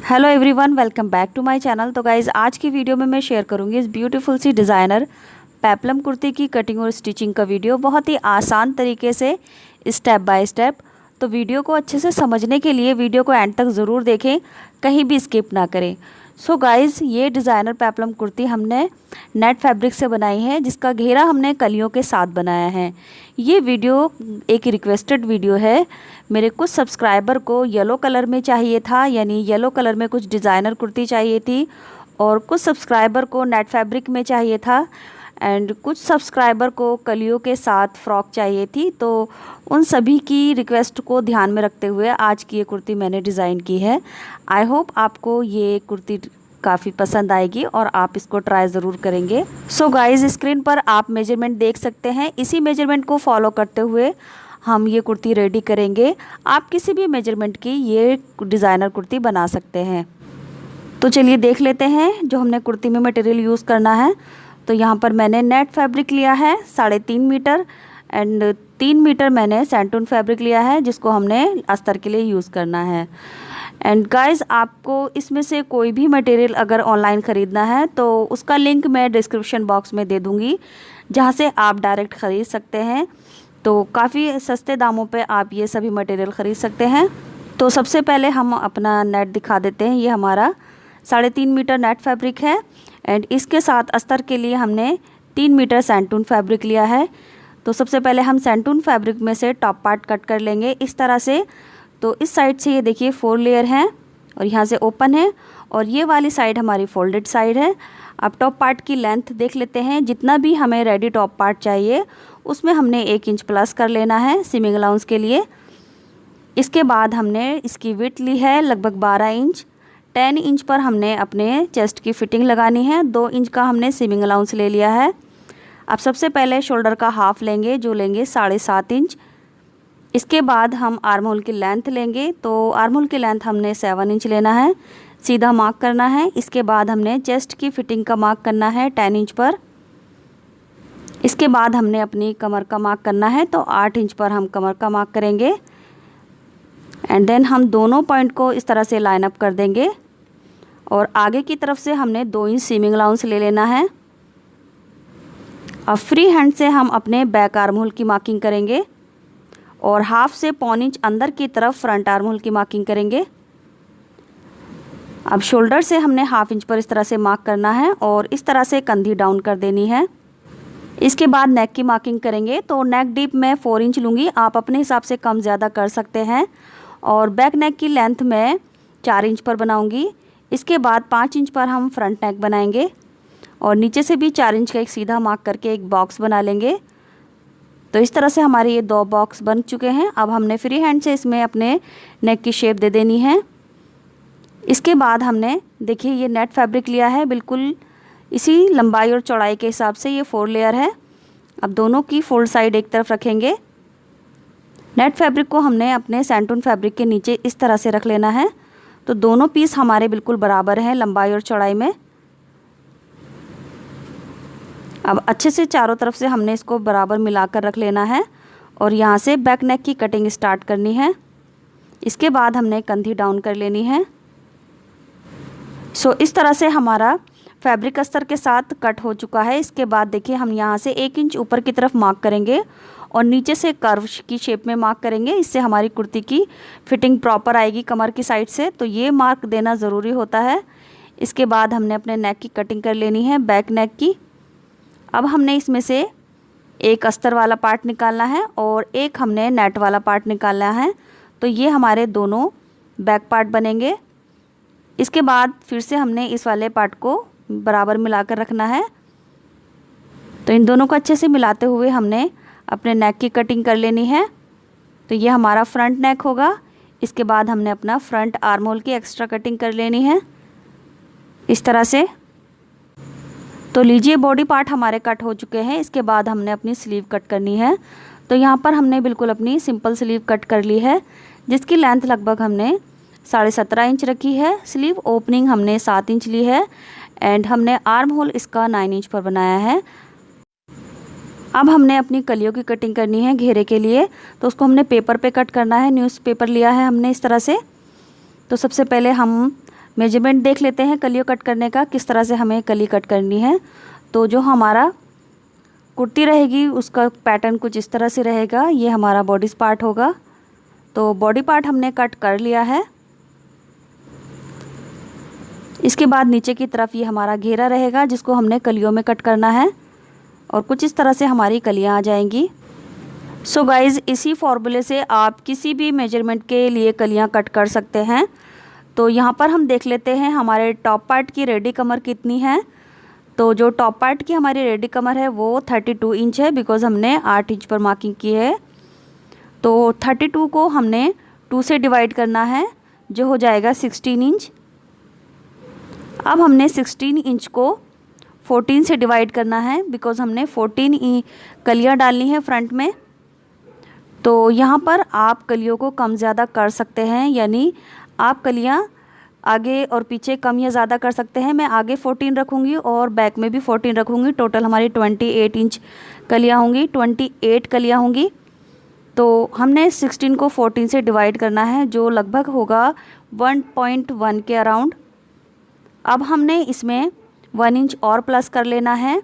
Hello everyone, welcome back to my channel. तो guys, आज की वीडियो में मैं शेयर करूंगी इस ब्यूटीफुल सी डिज़ाइनर पेप्लम कुर्ती की कटिंग और स्टिचिंग का वीडियो, बहुत ही आसान तरीके से स्टेप बाय स्टेप। तो वीडियो को अच्छे से समझने के लिए वीडियो को एंड तक ज़रूर देखें, कहीं भी स्किप ना करें। सो गाइज़, ये डिज़ाइनर पेप्लम कुर्ती हमने नेट फैब्रिक से बनाई है, जिसका घेरा हमने कलियों के साथ बनाया है। ये वीडियो एक रिक्वेस्टेड वीडियो है। मेरे कुछ सब्सक्राइबर को येलो कलर में चाहिए था, यानी येलो कलर में कुछ डिज़ाइनर कुर्ती चाहिए थी, और कुछ सब्सक्राइबर को नेट फैब्रिक में चाहिए था, एंड कुछ सब्सक्राइबर को कलियों के साथ फ्रॉक चाहिए थी। तो उन सभी की रिक्वेस्ट को ध्यान में रखते हुए आज की ये कुर्ती मैंने डिज़ाइन की है। आई होप आपको ये कुर्ती काफ़ी पसंद आएगी और आप इसको ट्राई ज़रूर करेंगे। सो गाइज़, स्क्रीन पर आप मेजरमेंट देख सकते हैं। इसी मेजरमेंट को फॉलो करते हुए हम ये कुर्ती रेडी करेंगे। आप किसी भी मेजरमेंट की ये डिज़ाइनर कुर्ती बना सकते हैं। तो चलिए देख लेते हैं जो हमने कुर्ती में मटेरियल यूज़ करना है। तो यहाँ पर मैंने नेट फैब्रिक लिया है 3.5 मीटर, एंड 3 मीटर मैंने सैंटून फैब्रिक लिया है, जिसको हमने अस्तर के लिए यूज़ करना है। एंड गाइज़, आपको इसमें से कोई भी मटेरियल अगर ऑनलाइन ख़रीदना है तो उसका लिंक मैं डिस्क्रिप्शन बॉक्स में दे दूँगी, जहाँ से आप डायरेक्ट ख़रीद सकते हैं। तो काफ़ी सस्ते दामों पे आप ये सभी मटेरियल ख़रीद सकते हैं। तो सबसे पहले हम अपना नेट दिखा देते हैं। ये हमारा 3.5 मीटर नेट फैब्रिक है, एंड इसके साथ अस्तर के लिए हमने 3 मीटर सैंटून फैब्रिक लिया है। तो सबसे पहले हम सैंटून फैब्रिक में से टॉप पार्ट कट कर लेंगे इस तरह से। तो इस साइड से ये देखिए 4 लेयर हैं और यहाँ से ओपन है, और ये वाली साइड हमारी फोल्डेड साइड है। अब टॉप पार्ट की लेंथ देख लेते हैं। जितना भी हमें रेडी टॉप पार्ट चाहिए उसमें हमने 1 इंच प्लस कर लेना है सीमिंग अलाउंस के लिए। इसके बाद हमने इसकी विड्थ ली है लगभग 12 इंच। 10 इंच पर हमने अपने चेस्ट की फिटिंग लगानी है। 2 इंच का हमने सीमिंग अलाउंस ले लिया है। अब सबसे पहले शोल्डर का हाफ लेंगे, जो लेंगे 7.5 इंच। इसके बाद हम आर्म होल की लेंथ लेंगे। तो आर्म होल की लेंथ हमने 7 इंच लेना है, सीधा मार्क करना है। इसके बाद हमने चेस्ट की फिटिंग का मार्क करना है 10 इंच पर। इसके बाद हमने अपनी कमर का मार्क करना है, तो 8 इंच पर हम कमर का मार्क करेंगे। एंड देन हम दोनों पॉइंट को इस तरह से लाइन अप कर देंगे, और आगे की तरफ से हमने 2 इंच सीमिंग अलाउंस ले लेना है। अब फ्री हैंड से हम अपने बैक आर्म होल की मार्किंग करेंगे, और हाफ से 1.25 इंच अंदर की तरफ फ्रंट आर्म होल की मार्किंग करेंगे। अब शोल्डर से हमने हाफ इंच पर इस तरह से मार्क करना है, और इस तरह से कंधी डाउन कर देनी है। इसके बाद नेक की मार्किंग करेंगे। तो नेक डीप मैं 4 इंच लूँगी, आप अपने हिसाब से कम ज़्यादा कर सकते हैं। और बैक नेक की लेंथ मैं 4 इंच पर बनाऊँगी। इसके बाद 5 इंच पर हम फ्रंट नेक बनाएंगे, और नीचे से भी 4 इंच का एक सीधा मार्क करके एक बॉक्स बना लेंगे। तो इस तरह से हमारे ये 2 बॉक्स बन चुके हैं। अब हमने फ्री हैंड से इसमें अपने नेक की शेप दे देनी है। इसके बाद हमने देखिए ये नेट फैब्रिक लिया है, बिल्कुल इसी लंबाई और चौड़ाई के हिसाब से ये 4 लेयर है। अब दोनों की फोल्ड साइड एक तरफ रखेंगे। नेट फैब्रिक को हमने अपने सैंटून फैब्रिक के नीचे इस तरह से रख लेना है। तो दोनों पीस हमारे बिल्कुल बराबर हैं लंबाई और चौड़ाई में। अब अच्छे से चारों तरफ से हमने इसको बराबर मिलाकर रख लेना है, और यहाँ से बैक नेक की कटिंग स्टार्ट करनी है। इसके बाद हमने कंधी डाउन कर लेनी है। सो इस तरह से हमारा फैब्रिक अस्तर के साथ कट हो चुका है। इसके बाद देखिए हम यहाँ से 1 इंच ऊपर की तरफ मार्क करेंगे, और नीचे से कर्व की शेप में मार्क करेंगे। इससे हमारी कुर्ती की फिटिंग प्रॉपर आएगी कमर की साइड से। तो ये मार्क देना ज़रूरी होता है। इसके बाद हमने अपने नेक की कटिंग कर लेनी है, बैक नेक की। अब हमने इसमें से एक अस्तर वाला पार्ट निकालना है, और एक हमने नेट वाला पार्ट निकालना है। तो ये हमारे दोनों बैक पार्ट बनेंगे। इसके बाद फिर से हमने इस वाले पार्ट को बराबर मिलाकर रखना है। तो इन दोनों को अच्छे से मिलाते हुए हमने अपने नेक की कटिंग कर लेनी है। तो ये हमारा फ्रंट नेक होगा। इसके बाद हमने अपना फ्रंट आर्म होल की एक्स्ट्रा कटिंग कर लेनी है इस तरह से। तो लीजिए बॉडी पार्ट हमारे कट हो चुके हैं। इसके बाद हमने अपनी स्लीव कट करनी है। तो यहाँ पर हमने बिल्कुल अपनी सिंपल स्लीव कट कर ली है, जिसकी लेंथ लगभग हमने 17.5 इंच रखी है। स्लीव ओपनिंग हमने 7 इंच ली है, एंड हमने आर्म होल इसका 9 इंच पर बनाया है। अब हमने अपनी कलियों की कटिंग करनी है घेरे के लिए। तो उसको हमने पेपर पे कट करना है। न्यूज़पेपर लिया है हमने इस तरह से। तो सबसे पहले हम मेजरमेंट देख लेते हैं कलियों कट करने का, किस तरह से हमें कली कट करनी है। तो जो हमारा कुर्ती रहेगी उसका पैटर्न कुछ इस तरह से रहेगा। ये हमारा बॉडी पार्ट होगा। तो बॉडी पार्ट हमने कट कर लिया है। इसके बाद नीचे की तरफ ये हमारा घेरा रहेगा जिसको हमने कलियों में कट करना है और कुछ इस तरह से हमारी कलियां आ जाएंगी। सो गाइज़, इसी फॉर्मूले से आप किसी भी मेजरमेंट के लिए कलियां कट कर सकते हैं। तो यहाँ पर हम देख लेते हैं हमारे टॉप पार्ट की रेडी कमर कितनी है। तो जो टॉप पार्ट की हमारी रेडी कमर है वो 32 इंच है, बिकॉज़ हमने 8 इंच पर मार्किंग की है। तो 32 को हमने 2 से डिवाइड करना है, जो हो जाएगा 16 इंच। अब हमने 16 इंच को 14 से डिवाइड करना है, बिकॉज़ हमने 14 कलियाँ डालनी है फ्रंट में। तो यहाँ पर आप कलियों को कम ज़्यादा कर सकते हैं, यानी आप कलियाँ आगे और पीछे कम या ज़्यादा कर सकते हैं। मैं आगे 14 रखूँगी और बैक में भी 14 रखूँगी। टोटल हमारी 28 इंच कलियाँ होंगी, 28 कलियाँ होंगी। तो हमने 16 को 14 से डिवाइड करना है, जो लगभग होगा 1.1 के अराउंड। अब हमने इसमें 1 इंच और प्लस कर लेना है,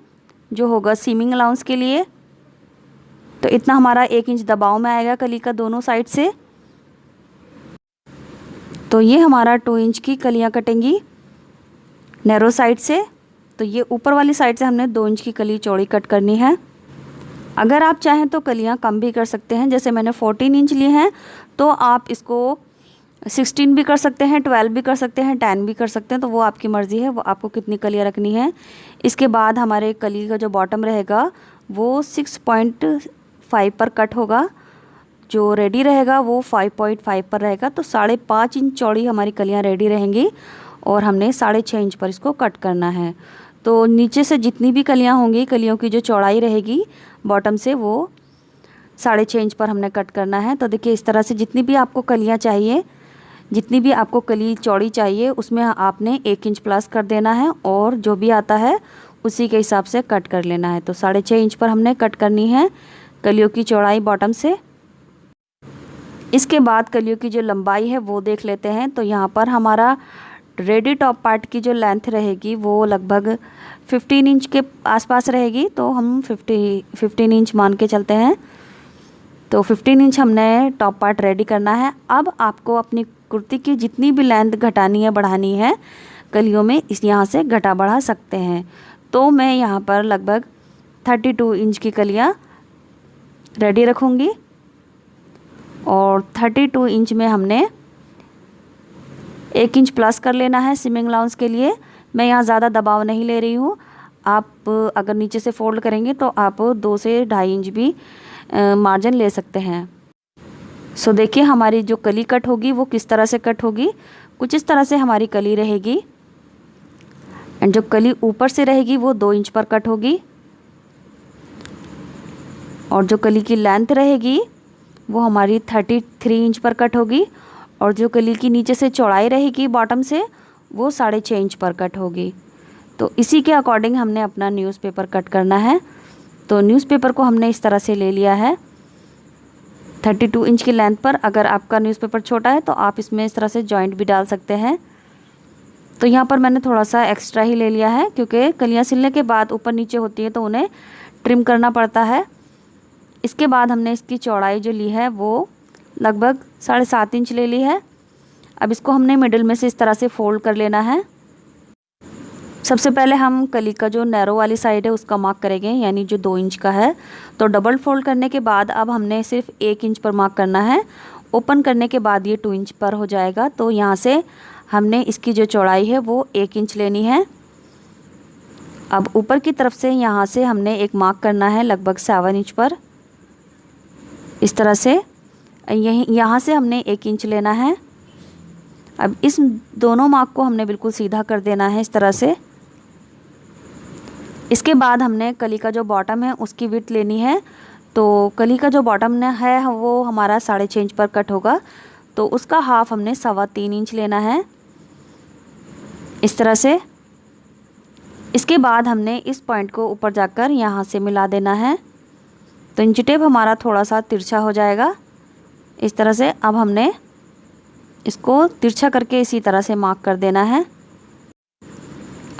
जो होगा सीमिंग अलाउंस के लिए। तो इतना हमारा 1 इंच दबाव में आएगा कली का दोनों साइड से। तो ये हमारा 2 इंच की कलियां कटेंगी नैरो साइड से। तो ये ऊपर वाली साइड से हमने 2 इंच की कली चौड़ी कट करनी है। अगर आप चाहें तो कलियां कम भी कर सकते हैं, जैसे मैंने 14 इंच लिए हैं तो आप इसको 16 भी कर सकते हैं, 12 भी कर सकते हैं, 10 भी कर सकते हैं। तो वो आपकी मर्ज़ी है, वो आपको कितनी कलियां रखनी है। इसके बाद हमारे कली का जो बॉटम रहेगा वो 6.5 पर कट होगा, जो रेडी रहेगा वो 5.5 पर रहेगा। तो 5.5 इंच चौड़ी हमारी कलियां रेडी रहेंगी और हमने 6.5 इंच पर इसको कट करना है। तो नीचे से जितनी भी कलियां होंगी, कलियों की जो चौड़ाई रहेगी बॉटम से, वो 6.5 इंच पर हमने कट करना है। तो देखिए इस तरह से जितनी भी आपको कलियां चाहिए, जितनी भी आपको कली चौड़ी चाहिए, उसमें आपने 1 इंच प्लस कर देना है और जो भी आता है उसी के हिसाब से कट कर लेना है। तो 6.5 इंच पर हमने कट करनी है कलियों की चौड़ाई बॉटम से। इसके बाद कलियों की जो लंबाई है वो देख लेते हैं। तो यहाँ पर हमारा रेडी टॉप पार्ट की जो लेंथ रहेगी वो लगभग 15 इंच के आसपास रहेगी। तो हम 15 इंच मान के चलते हैं। तो 15 इंच हमने टॉप पार्ट रेडी करना है। अब आपको अपनी कुर्ती की जितनी भी लेंथ घटानी है बढ़ानी है कलियों में, इस यहाँ से घटा बढ़ा सकते हैं। तो मैं यहाँ पर लगभग 32 इंच की कलियाँ रेडी रखूँगी और 32 इंच में हमने 1 इंच प्लस कर लेना है सीमिंग अलाउंस के लिए। मैं यहाँ ज़्यादा दबाव नहीं ले रही हूँ। आप अगर नीचे से फोल्ड करेंगे तो आप 2 से 2.5 इंच भी मार्जिन ले सकते हैं। सो देखिए हमारी जो कली कट होगी वो किस तरह से कट होगी। कुछ इस तरह से हमारी कली रहेगी एंड जो कली ऊपर से रहेगी वो 2 इंच पर कट होगी और जो कली की लेंथ रहेगी वो हमारी 33 इंच पर कट होगी और जो कली की नीचे से चौड़ाई रहेगी बॉटम से वो 6.5 इंच पर कट होगी। तो इसी के अकॉर्डिंग हमने अपना न्यूज़पेपर कट करना है। तो न्यूज़पेपर को हमने इस तरह से ले लिया है 32 इंच की लेंथ पर। अगर आपका न्यूज़पेपर छोटा है तो आप इसमें इस तरह से जॉइंट भी डाल सकते हैं। तो यहाँ पर मैंने थोड़ा सा एक्स्ट्रा ही ले लिया है, क्योंकि कलियाँ सिलने के बाद ऊपर नीचे होती है तो उन्हें ट्रिम करना पड़ता है। इसके बाद हमने इसकी चौड़ाई जो ली है वो लगभग 7.5 इंच ले ली है। अब इसको हमने मिडिल में से इस तरह से फोल्ड कर लेना है। सबसे पहले हम कली का जो नैरो वाली साइड है उसका मार्क करेंगे, यानी जो 2 इंच का है। तो डबल फोल्ड करने के बाद अब हमने सिर्फ 1 इंच पर मार्क करना है। ओपन करने के बाद ये 2 इंच पर हो जाएगा। तो यहाँ से हमने इसकी जो चौड़ाई है वो 1 इंच लेनी है। अब ऊपर की तरफ से यहाँ से हमने एक मार्क करना है लगभग 7 इंच पर, इस तरह से यहाँ से हमने 1 इंच लेना है। अब इस दोनों मार्क को हमने बिल्कुल सीधा कर देना है इस तरह से। इसके बाद हमने कली का जो बॉटम है उसकी विड्थ लेनी है। तो कली का जो बॉटम है वो हमारा 6.5 इंच पर कट होगा, तो उसका हाफ हमने 3.25 इंच लेना है इस तरह से। इसके बाद हमने इस पॉइंट को ऊपर जाकर यहाँ से मिला देना है। तो इंची टेप हमारा थोड़ा सा तिरछा हो जाएगा इस तरह से। अब हमने इसको तिरछा करके इसी तरह से मार्क कर देना है।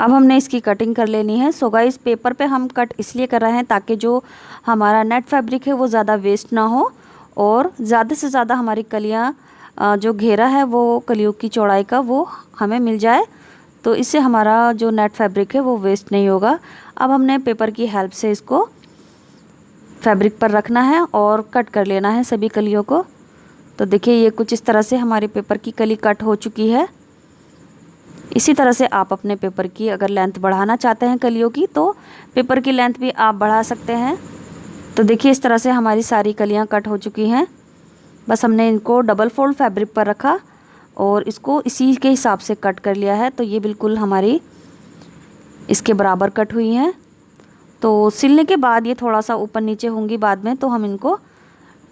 अब हमने इसकी कटिंग कर लेनी है। सो गाइस, पेपर पे हम कट इसलिए कर रहे हैं ताकि जो हमारा नेट फैब्रिक है वो ज़्यादा वेस्ट ना हो और ज़्यादा से ज़्यादा हमारी कलियाँ जो घेरा है वो कलियों की चौड़ाई का वो हमें मिल जाए, तो इससे हमारा जो नेट फैब्रिक है वो वेस्ट नहीं होगा। अब हमने पेपर की हेल्प से इसको फैब्रिक पर रखना है और कट कर लेना है सभी कलियों को। तो देखिए, ये कुछ इस तरह से हमारी पेपर की कली कट हो चुकी है। इसी तरह से आप अपने पेपर की अगर लेंथ बढ़ाना चाहते हैं कलियों की, तो पेपर की लेंथ भी आप बढ़ा सकते हैं। तो देखिए, इस तरह से हमारी सारी कलियां कट हो चुकी हैं। बस हमने इनको डबल फोल्ड फैब्रिक पर रखा और इसको इसी के हिसाब से कट कर लिया है। तो ये बिल्कुल हमारी इसके बराबर कट हुई हैं। तो सिलने के बाद ये थोड़ा सा ऊपर नीचे होंगी बाद में, तो हम इनको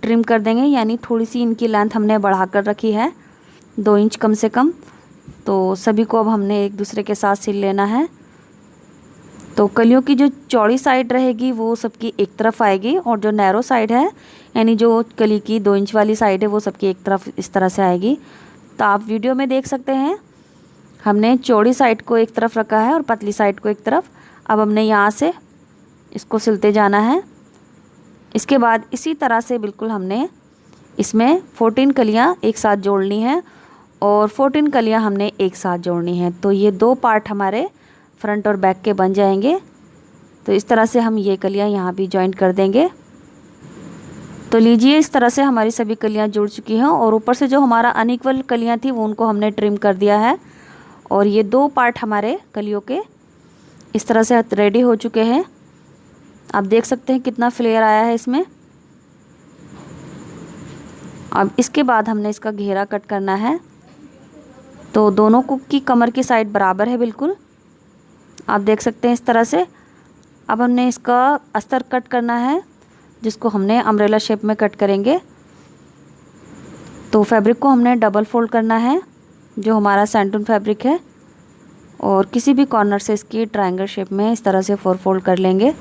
ट्रिम कर देंगे, यानी थोड़ी सी इनकी लेंथ हमने बढ़ा कर रखी है 2 इंच कम से कम। तो सभी को अब हमने एक दूसरे के साथ सिल लेना है। तो कलियों की जो चौड़ी साइड रहेगी वो सबकी एक तरफ आएगी और जो नैरो साइड है, यानी जो कली की 2 इंच वाली साइड है, वो सबकी एक तरफ इस तरह से आएगी। तो आप वीडियो में देख सकते हैं, हमने चौड़ी साइड को एक तरफ रखा है और पतली साइड को एक तरफ। अब हमने यहाँ से इसको सिलते जाना है। इसके बाद इसी तरह से बिल्कुल हमने इसमें 14 कलियाँ एक साथ जोड़नी है और 14 कलियाँ हमने एक साथ जोड़नी है। तो ये 2 पार्ट हमारे फ्रंट और बैक के बन जाएंगे। तो इस तरह से हम ये कलियाँ यहाँ भी जॉइंट कर देंगे। तो लीजिए, इस तरह से हमारी सभी कलियाँ जुड़ चुकी हैं और ऊपर से जो हमारा अनइक्वल कलियाँ थी वो उनको हमने ट्रिम कर दिया है। और ये 2 पार्ट हमारे कलियों के इस तरह से रेडी हो चुके हैं। आप देख सकते हैं कितना फ्लेयर आया है इसमें। अब इसके बाद हमने इसका घेरा कट करना है। तो दोनों को की कमर की साइड बराबर है बिल्कुल, आप देख सकते हैं इस तरह से। अब हमने इसका अस्तर कट करना है, जिसको हमने अम्ब्रेला शेप में कट करेंगे। तो फैब्रिक को हमने डबल फोल्ड करना है, जो हमारा सैंटून फैब्रिक है, और किसी भी कॉर्नर से इसकी ट्रायंगल शेप में इस तरह से 4 फोल्ड कर लेंगे।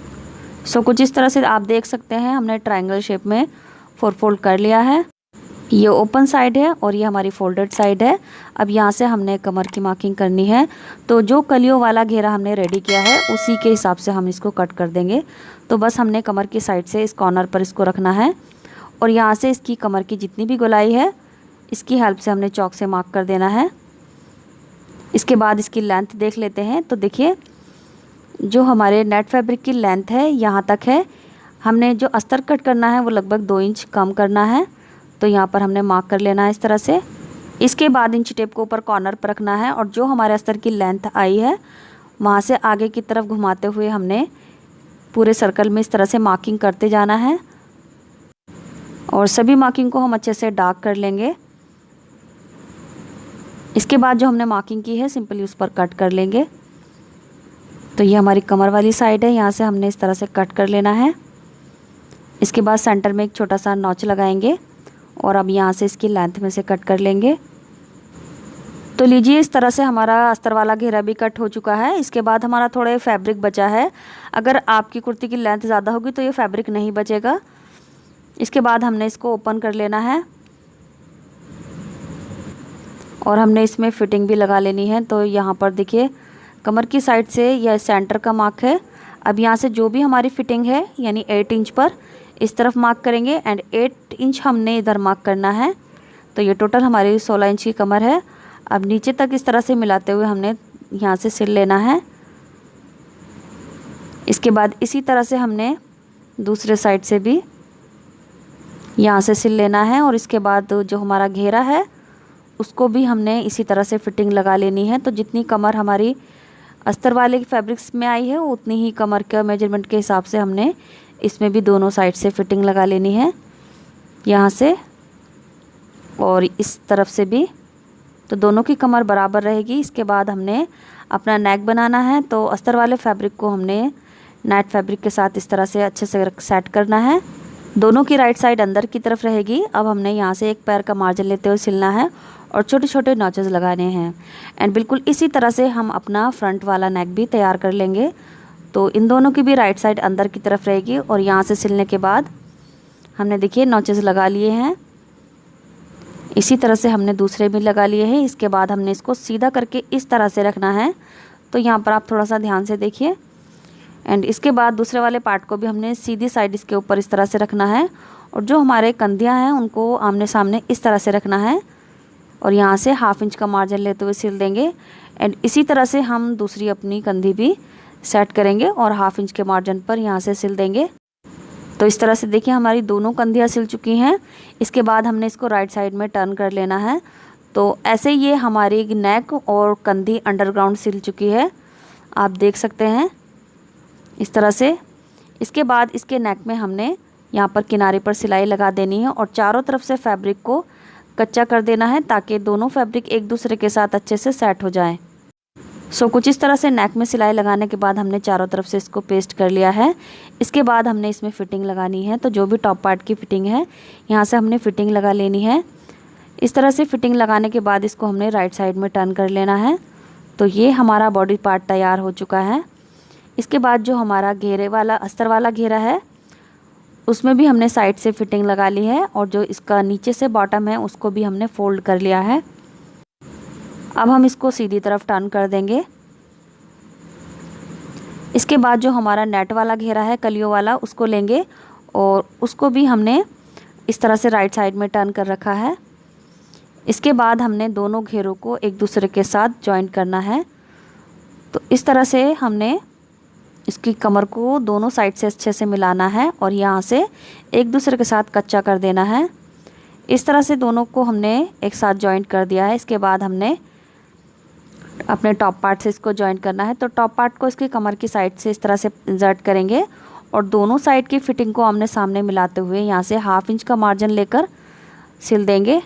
सो कुछ इस तरह से आप देख सकते हैं, हमने ट्रायंगल शेप में 4 फोल्ड कर लिया है। ये ओपन साइड है और ये हमारी फोल्डेड साइड है। अब यहाँ से हमने कमर की मार्किंग करनी है। तो जो कलियों वाला घेरा हमने रेडी किया है उसी के हिसाब से हम इसको कट कर देंगे। तो बस हमने कमर की साइड से इस कॉर्नर पर इसको रखना है और यहाँ से इसकी कमर की जितनी भी गोलाई है इसकी हेल्प से हमने चॉक से मार्क कर देना है। इसके बाद इसकी लेंथ देख लेते हैं। तो देखिए, जो हमारे नेट फैब्रिक की लेंथ है यहाँ तक है। हमने जो अस्तर कट करना है वो लगभग 2 इंच कम करना है। तो यहाँ पर हमने मार्क कर लेना है इस तरह से। इसके बाद इंची टेप को ऊपर कॉर्नर पर रखना है और जो हमारे अस्तर की लेंथ आई है वहाँ से आगे की तरफ घुमाते हुए हमने पूरे सर्कल में इस तरह से मार्किंग करते जाना है और सभी मार्किंग को हम अच्छे से डार्क कर लेंगे। इसके बाद जो हमने मार्किंग की है सिंपली उस पर कट कर लेंगे। तो ये हमारी कमर वाली साइड है, यहाँ से हमने इस तरह से कट कर लेना है। इसके बाद सेंटर में एक छोटा सा नॉच लगाएंगे और अब यहाँ से इसकी लेंथ में से कट कर लेंगे। तो लीजिए, इस तरह से हमारा अस्तर वाला घेरा भी कट हो चुका है। इसके बाद हमारा थोड़ा फैब्रिक बचा है। अगर आपकी कुर्ती की लेंथ ज़्यादा होगी तो ये फैब्रिक नहीं बचेगा। इसके बाद हमने इसको ओपन कर लेना है और हमने इसमें फिटिंग भी लगा लेनी है। तो यहाँ पर देखिए, कमर की साइड से यह सेंटर का मार्क है। अब यहाँ से जो भी हमारी फिटिंग है यानी 8 इंच पर इस तरफ मार्क करेंगे एंड 8 इंच हमने इधर मार्क करना है। तो ये टोटल हमारी 16 इंच की कमर है। अब नीचे तक इस तरह से मिलाते हुए हमने यहाँ से सिल लेना है। इसके बाद इसी तरह से हमने दूसरे साइड से भी यहाँ से सिल लेना है और इसके बाद जो हमारा घेरा है उसको भी हमने इसी तरह से फिटिंग लगा लेनी है। तो जितनी कमर हमारी अस्तर वाले फैब्रिक्स में आई है उतनी ही कमर के मेजरमेंट के हिसाब से हमने इसमें भी दोनों साइड से फिटिंग लगा लेनी है, यहाँ से और इस तरफ से भी। तो दोनों की कमर बराबर रहेगी। इसके बाद हमने अपना नेक बनाना है। तो अस्तर वाले फैब्रिक को हमने नेट फैब्रिक के साथ इस तरह से अच्छे से सेट करना है। दोनों की राइट साइड अंदर की तरफ रहेगी। अब हमने यहाँ से एक पैर का मार्जिन लेते हुए सिलना है और छोटे छोटे नॉचेस लगाने हैं एंड बिल्कुल इसी तरह से हम अपना फ्रंट वाला नेक भी तैयार कर लेंगे। तो इन दोनों की भी राइट साइड अंदर की तरफ रहेगी और यहाँ से सिलने के बाद हमने देखिए नॉचेस लगा लिए हैं। इसी तरह से हमने दूसरे भी लगा लिए हैं। इसके बाद हमने इसको सीधा करके इस तरह से रखना है, तो यहाँ पर आप थोड़ा सा ध्यान से देखिए। एंड इसके बाद दूसरे वाले पार्ट को भी हमने सीधी साइड इसके ऊपर इस तरह से रखना है, और जो हमारे कंधियाँ हैं उनको आमने सामने इस तरह से रखना है, और यहाँ से 1/2 इंच का मार्जिन लेते हुए सिल देंगे। एंड इसी तरह से हम दूसरी अपनी कंधी भी सेट करेंगे और 1/2 इंच के मार्जिन पर यहाँ से सिल देंगे। तो इस तरह से देखिए हमारी दोनों कंधियाँ सिल चुकी हैं। इसके बाद हमने इसको राइट साइड में टर्न कर लेना है। तो ऐसे ये हमारी नेक और कंधी अंडरग्राउंड सिल चुकी है, आप देख सकते हैं इस तरह से। इसके बाद इसके नेक में हमने यहाँ पर किनारे पर सिलाई लगा देनी है और चारों तरफ से फैब्रिक को कच्चा कर देना है, ताकि दोनों फैब्रिक एक दूसरे के साथ अच्छे से सेट हो जाएं। सो कुछ इस तरह से नेक में सिलाई लगाने के बाद हमने चारों तरफ से इसको पेस्ट कर लिया है। इसके बाद हमने इसमें फ़िटिंग लगानी है। तो जो भी टॉप पार्ट की फ़िटिंग है यहाँ से हमने फ़िटिंग लगा लेनी है। इस तरह से फ़िटिंग लगाने के बाद इसको हमने राइट साइड में टर्न कर लेना है। तो ये हमारा बॉडी पार्ट तैयार हो चुका है। इसके बाद जो हमारा घेरे वाला अस्तर वाला घेरा है उसमें भी हमने साइड से फ़िटिंग लगा ली है, और जो इसका नीचे से बॉटम है उसको भी हमने फ़ोल्ड कर लिया है। अब हम इसको सीधी तरफ टर्न कर देंगे। इसके बाद जो हमारा नेट वाला घेरा है कलियों वाला उसको लेंगे, और उसको भी हमने इस तरह से राइट साइड में टर्न कर रखा है। इसके बाद हमने दोनों घेरों को एक दूसरे के साथ जॉइंट करना है। तो इस तरह से हमने इसकी कमर को दोनों साइड से अच्छे से मिलाना है और यहाँ से एक दूसरे के साथ कच्चा कर देना है। इस तरह से दोनों को हमने एक साथ जॉइंट कर दिया है। इसके बाद हमने अपने टॉप पार्ट से इसको जॉइंट करना है। तो टॉप पार्ट को इसकी कमर की साइड से इस तरह से इंसर्ट करेंगे और दोनों साइड की फ़िटिंग को आमने सामने मिलाते हुए यहाँ से 1/2 इंच का मार्जिन लेकर सिल देंगे।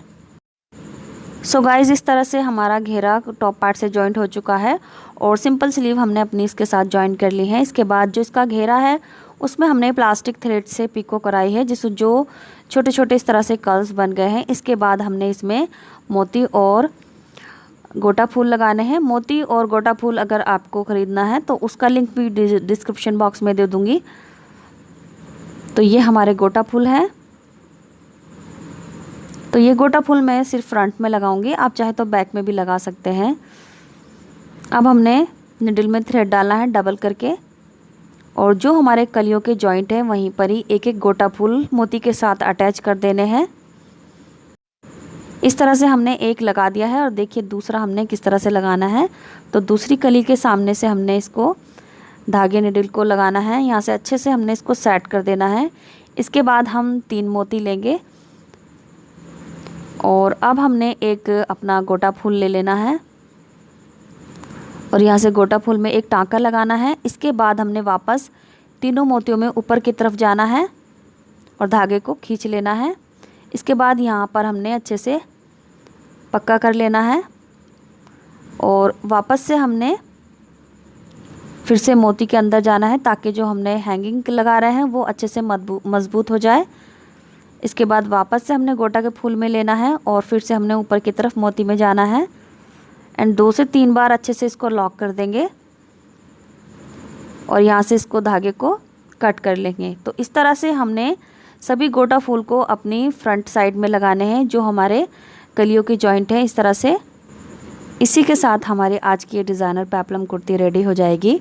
सो गाइज़ इस तरह से हमारा घेरा टॉप पार्ट से जॉइंट हो चुका है और सिंपल स्लीव हमने अपनी इसके साथ जॉइंट कर ली है। इसके बाद जो इसका घेरा है उसमें हमने प्लास्टिक थ्रेड से पिको कराई है, जिससे जो छोटे छोटे इस तरह से कर्ल्स बन गए हैं। इसके बाद हमने इसमें मोती और गोटा फूल लगाने हैं। मोती और गोटा फूल अगर आपको ख़रीदना है तो उसका लिंक भी डिस्क्रिप्शन बॉक्स में दे दूँगी। तो ये हमारे गोटा फूल हैं। तो ये गोटा फूल मैं सिर्फ फ्रंट में लगाऊंगी, आप चाहे तो बैक में भी लगा सकते हैं। अब हमने निडल में थ्रेड डालना है डबल करके, और जो हमारे कलियों के जॉइंट हैं वहीं पर ही एक एक गोटा फूल मोती के साथ अटैच कर देने हैं। इस तरह से हमने एक लगा दिया है और देखिए दूसरा हमने किस तरह से लगाना है। तो दूसरी कली के सामने से हमने इसको धागे निडल को लगाना है, यहाँ से अच्छे से हमने इसको सेट कर देना है। इसके बाद हम 3 मोती लेंगे और अब हमने एक अपना गोटा फूल ले लेना है और यहाँ से गोटा फूल में एक टाँका लगाना है। इसके बाद हमने वापस तीनों मोतियों में ऊपर की तरफ जाना है और धागे को खींच लेना है। इसके बाद यहाँ पर हमने अच्छे से पक्का कर लेना है और वापस से हमने फिर से मोती के अंदर जाना है, ताकि जो हमने हैंगिंग लगा रहे हैं वो अच्छे से मजबूत हो जाए। इसके बाद वापस से हमने गोटा के फूल में लेना है और फिर से हमने ऊपर की तरफ मोती में जाना है एंड 2 से 3 बार अच्छे से इसको लॉक कर देंगे और यहाँ से इसको धागे को कट कर लेंगे। तो इस तरह से हमने सभी गोटा फूल को अपनी फ्रंट साइड में लगाने हैं, जो हमारे कलियों की जॉइंट है इस तरह से। इसी के साथ हमारी आज की ये डिज़ाइनर पेप्लम कुर्ती रेडी हो जाएगी।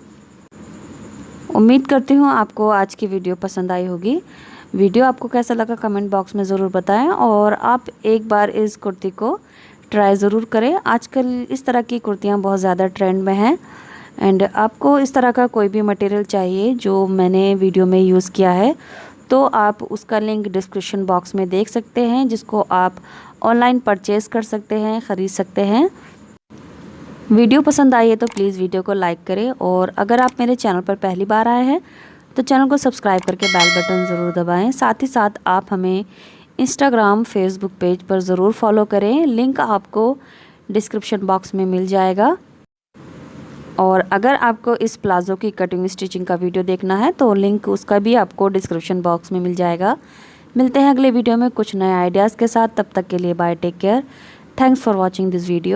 उम्मीद करती हूँ आपको आज की वीडियो पसंद आई होगी। वीडियो आपको कैसा लगा कमेंट बॉक्स में ज़रूर बताएं और आप एक बार इस कुर्ती को ट्राई ज़रूर करें। आजकल इस तरह की कुर्तियाँ बहुत ज़्यादा ट्रेंड में हैं एंड आपको इस तरह का कोई भी मटेरियल चाहिए जो मैंने वीडियो में यूज़ किया है तो आप उसका लिंक डिस्क्रिप्शन बॉक्स में देख सकते हैं, जिसको आप ऑनलाइन परचेज़ कर सकते हैं, ख़रीद सकते हैं। वीडियो पसंद आई है तो प्लीज़ वीडियो को लाइक करें और अगर आप मेरे चैनल पर पहली बार आए हैं तो चैनल को सब्सक्राइब करके बेल बटन ज़रूर दबाएं। साथ ही साथ आप हमें इंस्टाग्राम फेसबुक पेज पर ज़रूर फॉलो करें, लिंक आपको डिस्क्रिप्शन बॉक्स में मिल जाएगा। और अगर आपको इस प्लाज़ो की कटिंग स्टिचिंग का वीडियो देखना है तो लिंक उसका भी आपको डिस्क्रिप्शन बॉक्स में मिल जाएगा। मिलते हैं अगले वीडियो में कुछ नए आइडियाज़ के साथ, तब तक के लिए bye, take care, thanks for watching this video.